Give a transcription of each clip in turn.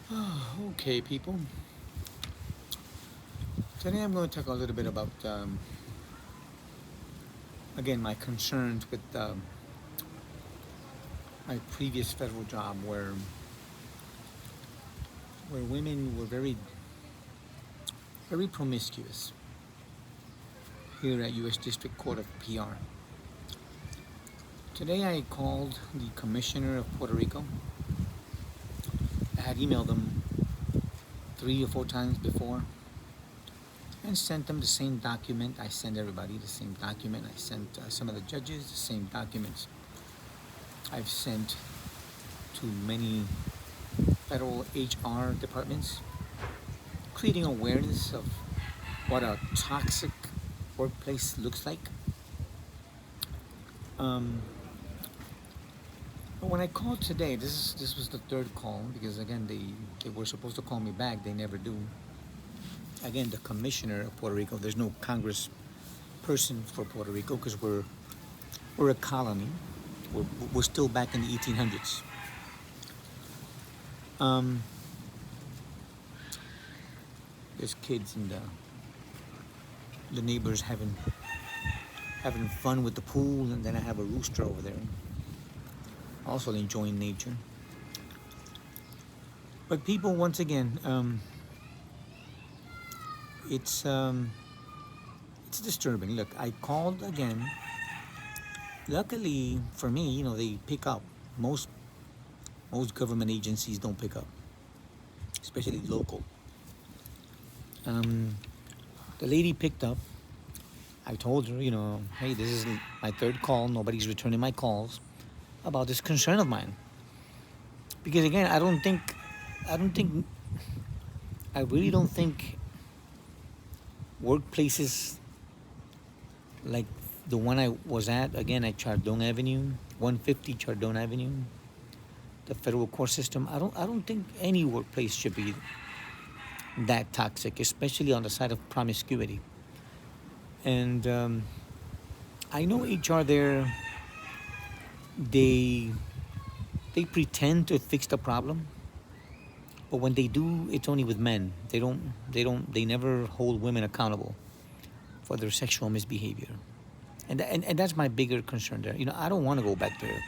Okay, people. Today I'm going to talk a little bit about, again, my concerns with my previous federal job, where women were very promiscuous here at U.S. District Court of PR. Today I called the Commissioner of Puerto Rico. I had emailed them 3 or 4 times before and sent them the same document. I send everybody the same document. I sent some of the judges the same documents I've sent to many federal HR departments, creating awareness of what a toxic workplace looks like. Um, but when I called today, this was the third call because again they were supposed to call me back. They never do. Again, the commissioner of Puerto Rico. There's no Congress person for Puerto Rico because we're a colony. We're still back in the 1800s. Um, there's kids and the neighbors having fun with the pool, and then I have a rooster over there, also enjoying nature. But people, once again, it's um, it's disturbing. Look, I called again. Luckily for me, they pick up. Most most government agencies don't pick up, especially local. Um, the lady picked up. I told her, hey, this is my third call. Nobody's returning my calls about this concern of mine. Because again, I don't think, I really don't think workplaces like the one I was at, again, at Chardon Avenue, 150 Chardon Avenue, the federal court system, I don't think any workplace should be that toxic, especially on the side of promiscuity. And I know HR there, they they pretend to fix the problem, but when they do, it's only with men. They never hold women accountable for their sexual misbehavior. And that's my bigger concern there. I don't want to go back there.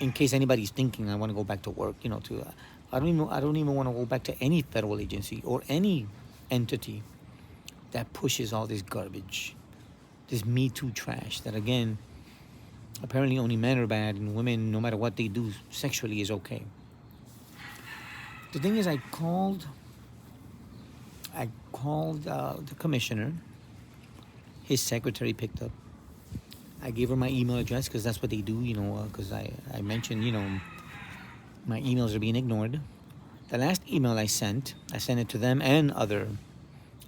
In case anybody's thinking, I want to go back to work. I don't even want to go back to any federal agency or any entity that pushes all this garbage, this Me Too trash. That again, apparently only men are bad and women, no matter what they do sexually, is okay. The thing is, I called the commissioner. His secretary picked up. I gave her my email address because that's what they do, because I mentioned, my emails are being ignored. The last email I sent it to them and other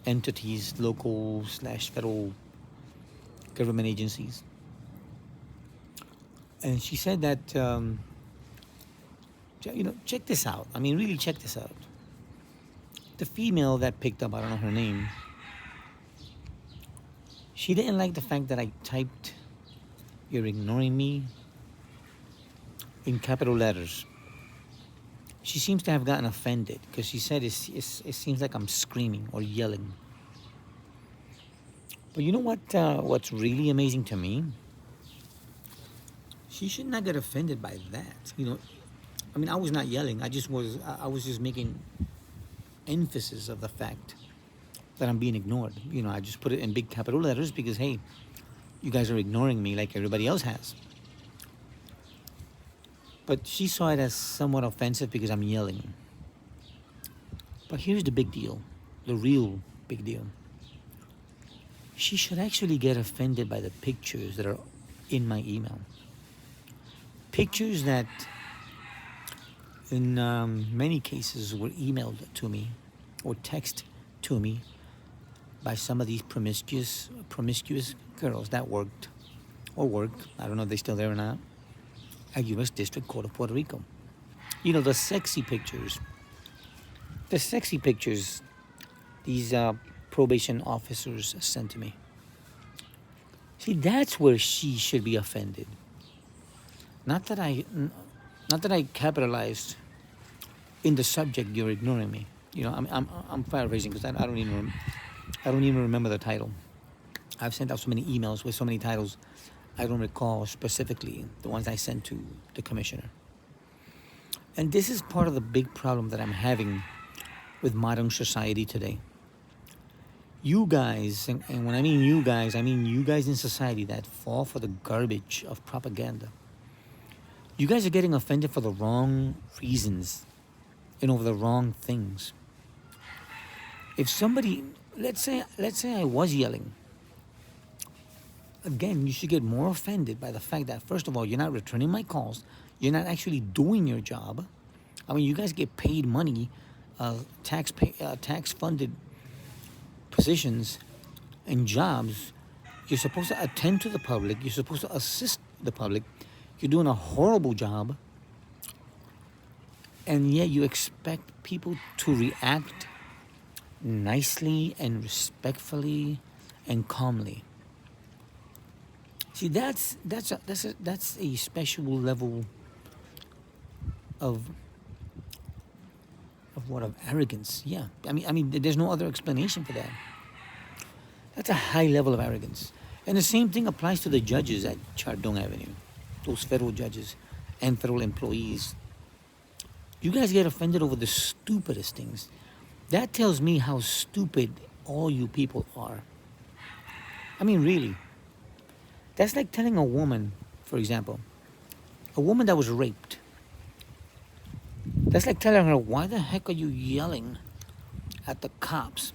entities, local/federal government agencies. And she said that, check this out. I mean, really check this out. The female that picked up, I don't know her name, she didn't like the fact that I typed, "You're ignoring me," in capital letters. She seems to have gotten offended because she said it seems like I'm screaming or yelling. But you know what? What's really amazing to me? She should not get offended by that. I mean, I was not yelling. I was just making emphasis of the fact that I'm being ignored. I just put it in big capital letters because hey, you guys are ignoring me like everybody else has. But she saw it as somewhat offensive because I'm yelling. But here's the big deal, the real big deal. She should actually get offended by the pictures that are in my email. Pictures that, in many cases, were emailed to me or text to me by some of these promiscuous girls that worked. I don't know if they're still there or not, at U.S. District Court of Puerto Rico. The sexy pictures. The sexy pictures these probation officers sent to me. See, that's where she should be offended. Not that I capitalized in the subject, you're ignoring me. I'm paraphrasing because I don't even remember the title. I've sent out so many emails with so many titles, I don't recall specifically the ones I sent to the commissioner. And this is part of the big problem that I'm having with modern society today. You guys, and when I mean you guys, I mean you guys in society that fall for the garbage of propaganda. You guys are getting offended for the wrong reasons and over the wrong things. If somebody, let's say I was yelling, again, you should get more offended by the fact that, first of all, you're not returning my calls. You're not actually doing your job. I mean, you guys get paid money, tax-funded positions and jobs. You're supposed to attend to the public. You're supposed to assist the public. You're doing a horrible job. And yet you expect people to react nicely and respectfully and calmly. See, that's a special level of arrogance. Yeah, I mean, there's no other explanation for that. That's a high level of arrogance, and the same thing applies to the judges at Chardon Avenue, those federal judges and federal employees. You guys get offended over the stupidest things. That tells me how stupid all you people are. I mean, really. That's like telling a woman, for example, a woman that was raped. That's like telling her, why the heck are you yelling at the cops?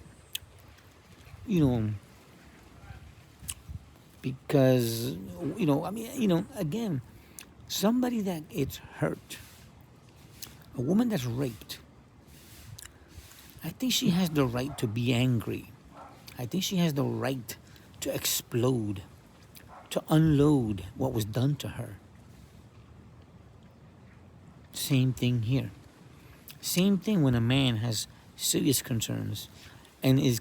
Because, again, somebody that gets hurt, a woman that's raped, I think she has the right to be angry. I think she has the right to explode, to unload what was done to her. Same thing here. Same thing when a man has serious concerns and is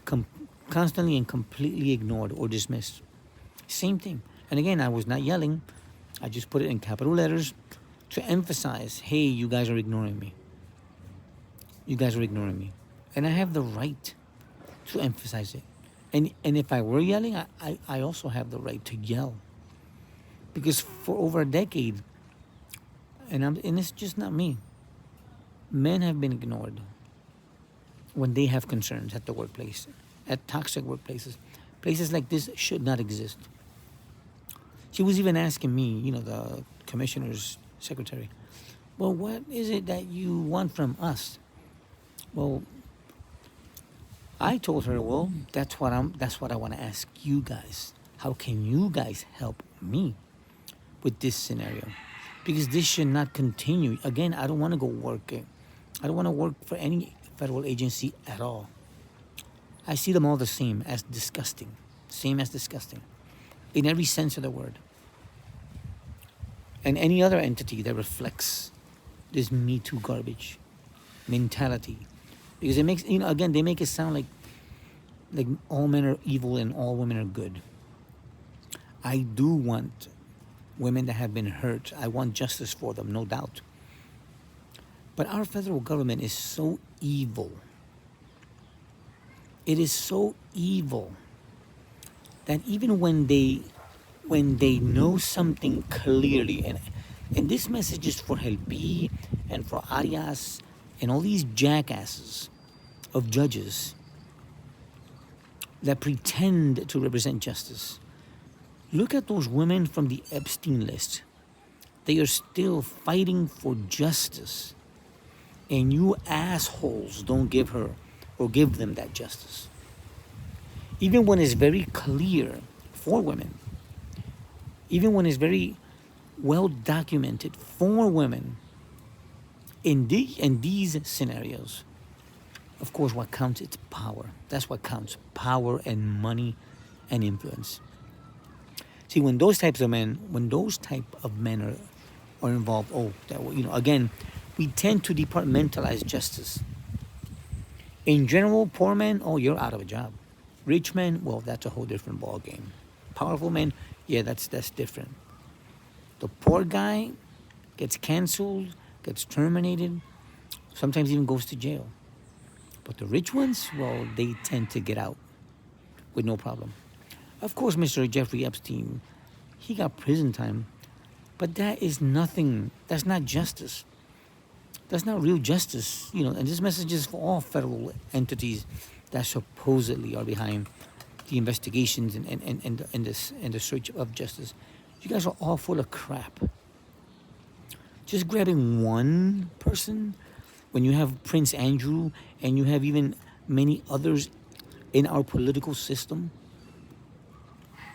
constantly and completely ignored or dismissed. Same thing. And again, I was not yelling. I just put it in capital letters to emphasize, hey, you guys are ignoring me. You guys are ignoring me. And I have the right to emphasize it. And if I were yelling, I also have the right to yell. Because for over a decade, and it's just not me, men have been ignored when they have concerns at the workplace, at toxic workplaces. Places like this should not exist. She was even asking me, the commissioner's secretary, well, what is it that you want from us? Well, I told her, well, that's what I want to ask you guys. How can you guys help me with this scenario? Because this should not continue. Again, I don't want to go working. I don't want to work for any federal agency at all. I see them all the same as disgusting. Same as disgusting. In every sense of the word. And any other entity that reflects this Me Too garbage mentality. Because it makes, again, they make it sound like all men are evil and all women are good. I do want women that have been hurt. I want justice for them, no doubt. But our federal government is so evil. It is so evil that even when they know something clearly, and this message is for Helpi and for Arias and all these jackasses of judges that pretend to represent justice. Look at those women from the Epstein list. They are still fighting for justice. And you assholes don't give her or give them that justice. Even when it's very clear for women, even when it's very well documented for women, in these scenarios, of course, what counts is power. That's what counts. Power and money and influence. See, when those type of men are involved, again, we tend to departmentalize justice. In general, poor men, you're out of a job. Rich men, well, that's a whole different ball game. Powerful men, yeah, that's different. The poor guy gets canceled, gets terminated, sometimes even goes to jail. But the rich ones, well, they tend to get out with no problem. Of course, Mr. Jeffrey Epstein, he got prison time, but that is nothing. That's not justice. That's not real justice, and this message is for all federal entities that supposedly are behind the investigations and the search of justice. You guys are all full of crap. Just grabbing one person when you have Prince Andrew and you have even many others in our political system.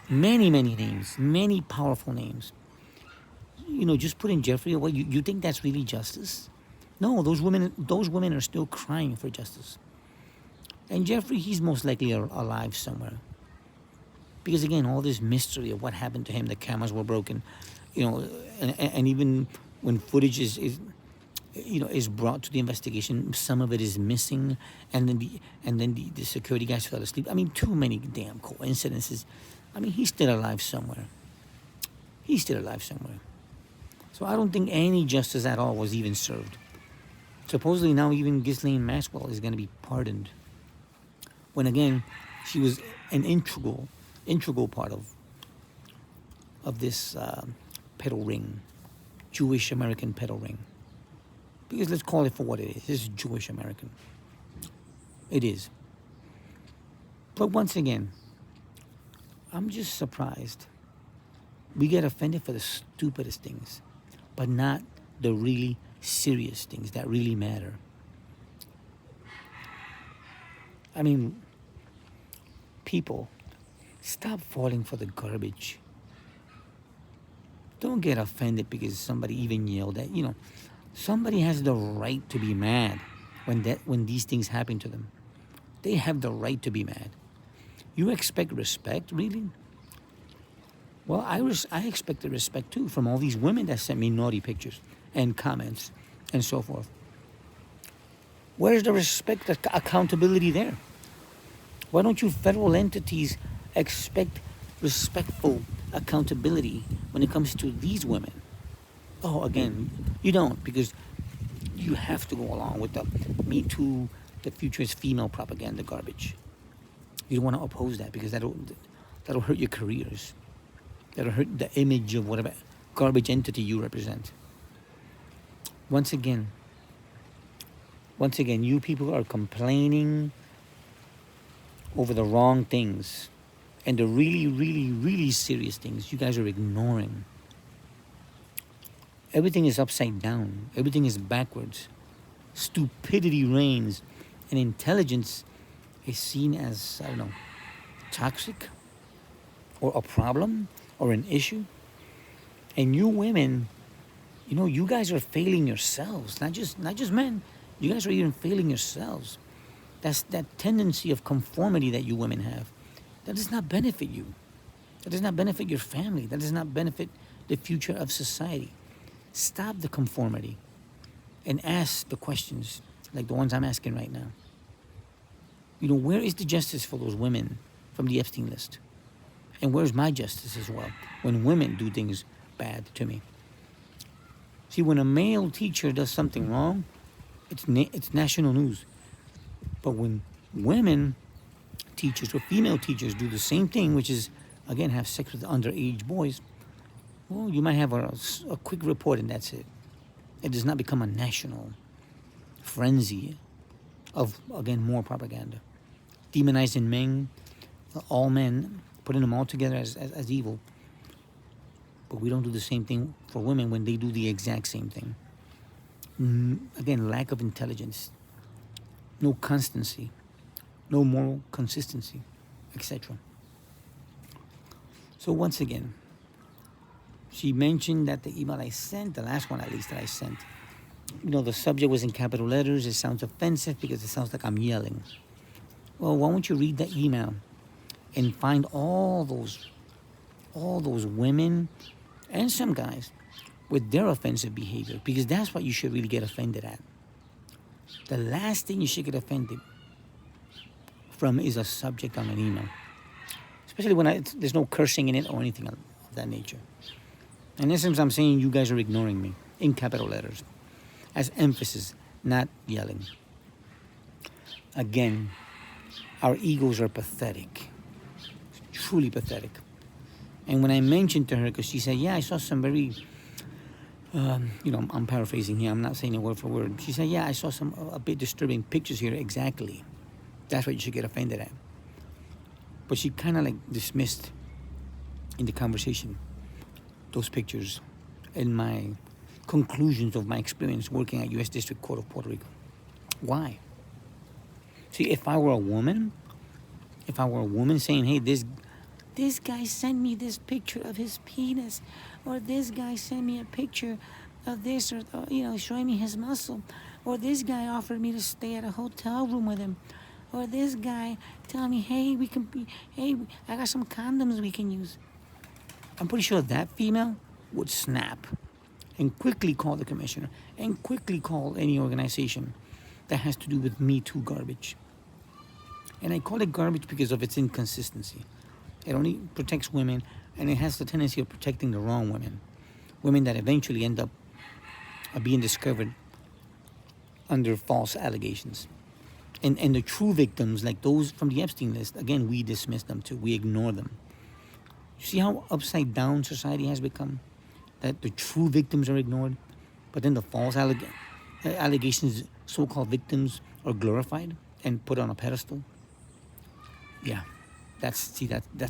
Many, many names, many powerful names. Just putting Jeffrey away. You think that's really justice? No, those women are still crying for justice. And Jeffrey, he's most likely alive somewhere. Because again, all this mystery of what happened to him, the cameras were broken, and even when footage is brought to the investigation, some of it is missing, and then the security guys fell asleep. I mean, too many damn coincidences. I mean, he's still alive somewhere. He's still alive somewhere. So I don't think any justice at all was even served. Supposedly now even Ghislaine Maxwell is going to be pardoned. When again, she was an integral part of this pedo ring, Jewish American pedo ring. Because let's call it for what it is. It's Jewish American. It is. But once again, I'm just surprised. We get offended for the stupidest things, but not the really serious things that really matter. I mean, people, stop falling for the garbage. Don't get offended because somebody even yelled at, somebody has the right to be mad when these things happen to them. They have the right to be mad. You expect respect, really? Well, I expected respect too from all these women that sent me naughty pictures and comments and so forth. Where's the respect, the accountability there? Why don't you federal entities expect respectful accountability when it comes to these women? Oh, again, you don't, because you have to go along with the Me Too, the future is female propaganda garbage. You don't want to oppose that because that'll hurt your careers. That'll hurt the image of whatever garbage entity you represent. Once again, you people are complaining over the wrong things. And the really, really, really serious things you guys are ignoring. Everything is upside down. Everything is backwards. Stupidity reigns. And intelligence is seen as, toxic or a problem or an issue. And you women, you guys are failing yourselves. Not just men. You guys are even failing yourselves. That's that tendency of conformity that you women have. That does not benefit you. That does not benefit your family. That does not benefit the future of society. Stop the conformity and ask the questions like the ones I'm asking right now. Where is the justice for those women from the Epstein list? And where's my justice as well when women do things bad to me? See, when a male teacher does something wrong, it's national news. But when women teachers or female teachers do the same thing, which is, again, have sex with underage boys, well, you might have a quick report and that's it. It does not become a national frenzy of, again, more propaganda. Demonizing men, all men, putting them all together as evil. But we don't do the same thing for women when they do the exact same thing. Again, lack of intelligence, no constancy, no moral consistency, etc. So once again, she mentioned that the email I sent, the last one at least that I sent, the subject was in capital letters. It sounds offensive because it sounds like I'm yelling. Well, why don't you read that email and find all those women and some guys with their offensive behavior, because that's what you should really get offended at. The last thing you should get offended from is a subject on an email, especially when there's no cursing in it or anything of that nature. In essence, I'm saying you guys are ignoring me in capital letters as emphasis. not yelling. Again, our egos are pathetic, truly pathetic. And when I mentioned to her, because she said, yeah, I saw some very, I'm paraphrasing here, I'm not saying it word for word. She said, yeah, I saw some a bit disturbing pictures here, exactly. That's what you should get offended at. But she kind of like dismissed in the conversation those pictures and my conclusions of my experience working at U.S. District Court of Puerto Rico. Why? See, if I were a woman saying, hey, this guy sent me this picture of his penis, or this guy sent me a picture of this, or showing me his muscle, or this guy offered me to stay at a hotel room with him, or this guy telling me, hey, I got some condoms we can use. I'm pretty sure that female would snap and quickly call the commissioner and quickly call any organization that has to do with Me Too garbage. And I call it garbage because of its inconsistency. It only protects women, and it has the tendency of protecting the wrong women. Women that eventually end up being discovered under false allegations. And the true victims, like those from the Epstein list, again, we dismiss them too. We ignore them. You see how upside down society has become? That the true victims are ignored, but then the false allegations, so-called victims, are glorified and put on a pedestal. Yeah, that's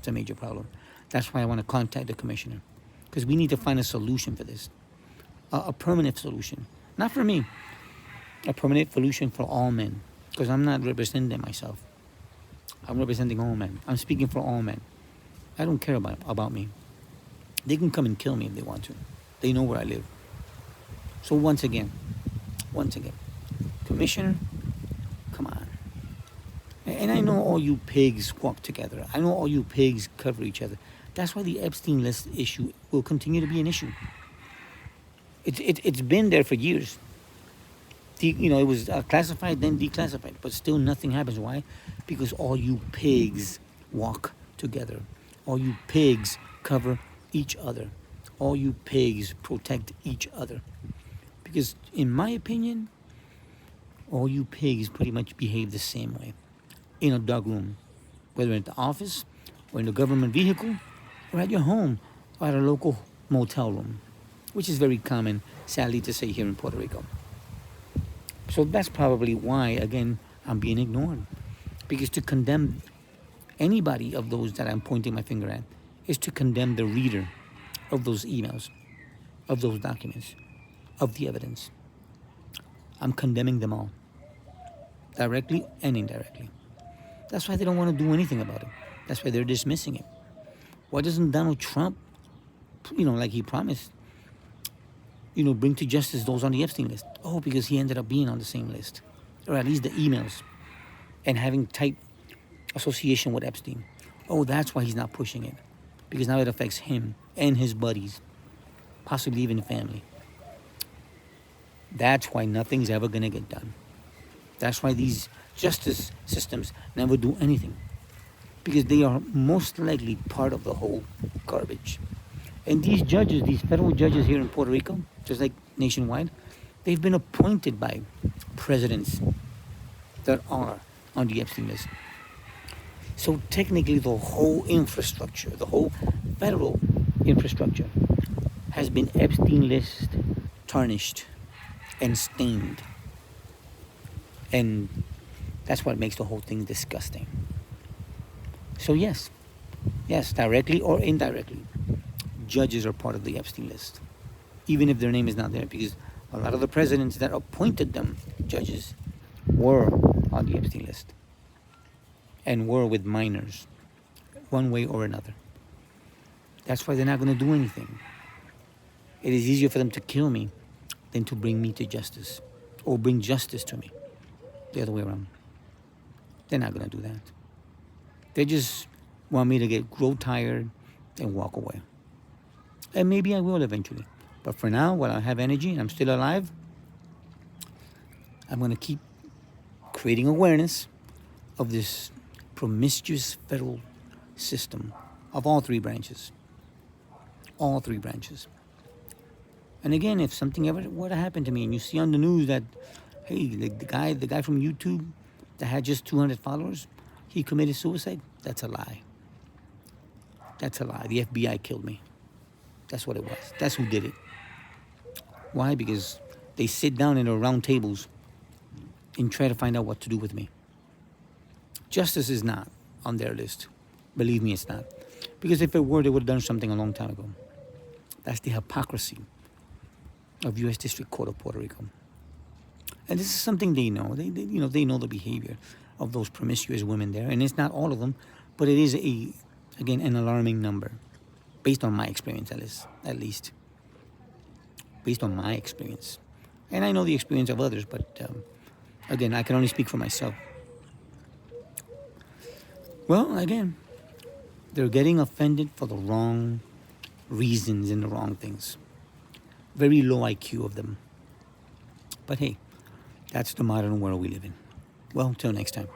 a major problem. That's why I want to contact the commissioner, because we need to find a solution for this, a permanent solution, not for me, a permanent solution for all men, because I'm not representing myself. I'm representing all men. I'm speaking for all men. I don't care about me. They can come and kill me if they want to. They know where I live. So once again, Commissioner, come on. And I know all you pigs walk together. I know all you pigs cover each other. That's why the Epstein list issue will continue to be an issue. It's been there for years. It was classified, then declassified, but still nothing happens. Why? Because all you pigs walk together. All you pigs cover each other. All you pigs protect each other. Because in my opinion, all you pigs pretty much behave the same way. In a dog room, whether at the office, or in a government vehicle, or at your home, or at a local motel room, which is very common, sadly to say, here in Puerto Rico. So that's probably why, again, I'm being ignored. Because to condemn anybody of those that I'm pointing my finger at is to condemn the reader of those emails, of those documents, of the evidence. I'm condemning them all, directly and indirectly. That's why they don't want to do anything about it. That's why they're dismissing it. Why doesn't Donald Trump, like he promised, bring to justice those on the Epstein list? Oh, because he ended up being on the same list, or at least the emails, and having tight association with Epstein. Oh, that's why he's not pushing it, because now it affects him and his buddies, possibly even family. That's why nothing's ever going to get done. That's why these justice systems never do anything, because they are most likely part of the whole garbage. And these judges, these federal judges here in Puerto Rico, just like nationwide, they've been appointed by presidents that are on the Epstein list. So technically the whole infrastructure, the whole federal infrastructure has been Epstein list tarnished and stained. And that's what makes the whole thing disgusting. So yes, directly or indirectly, judges are part of the Epstein list, even if their name is not there, because a lot of the presidents that appointed them judges were on the Epstein list and were with minors, one way or another. That's why they're not going to do anything. It is easier for them to kill me than to bring me to justice, or bring justice to me. The other way around. They're not going to do that. They just want me to grow tired and walk away. And maybe I will eventually. But for now, while I have energy and I'm still alive, I'm going to keep creating awareness of this promiscuous federal system of all three branches. All three branches. And again, if something ever were to happen to me and you see on the news that, Hey, the guy from YouTube that had just 200 followers, he committed suicide. That's a lie. That's a lie. The FBI killed me. That's what it was. That's who did it. Why? Because they sit down in their round tables and try to find out what to do with me. Justice is not on their list. Believe me, it's not. Because if it were, they would have done something a long time ago. That's the hypocrisy of U.S. District Court of Puerto Rico. And this is something they know. They know the behavior of those promiscuous women there. And it's not all of them, but it is, again, an alarming number. Based on my experience, at least. Based on my experience. And I know the experience of others, but again, I can only speak for myself. Well, again, they're getting offended for the wrong reasons and the wrong things. Very low IQ of them. But hey, that's the modern world we live in. Well, till next time.